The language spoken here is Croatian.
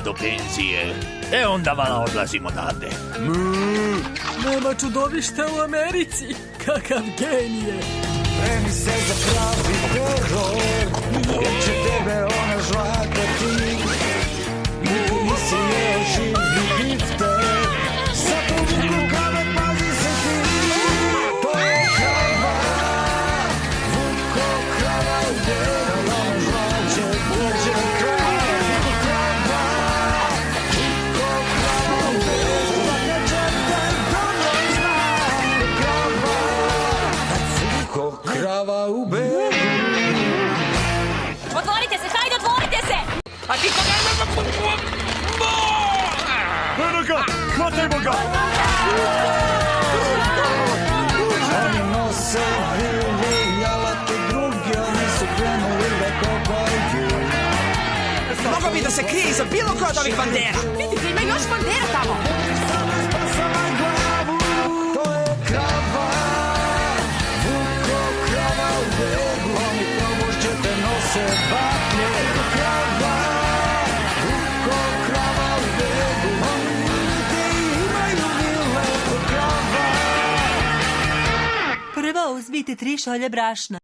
do penzije. Onda vala odlazimo odavde. Nema čudovišta u Americi. Kakav genije. Spremi se za pravi teror, jer će tebe ona žvakati. Nikad nisi jeo živi biftek, zato vuku krave, pazi se ti. To je krava, vuko krava u delu, ona žvaće, dođe krava. Vuko krava, vuko krava u delu, neće te dobro zna. Krava, vuko krava u belu. Otvorite se, hajde, otvorite se! A ti koga Eno ga, hvatajmo ga! Oni nose vili, alate drugi, oni su krenuli da kopaju. Mogo bi da se krije iza bilo koja od ovih bandera. Vidite, ima još bandera tamo. Spasava glavu, to je krava, vuko krava u begu, oni probušćete nose baklje. Krava, vuko krava u begu, oni ljudi imaju vile, krava. Prvo uzmite 3 šolje brašna.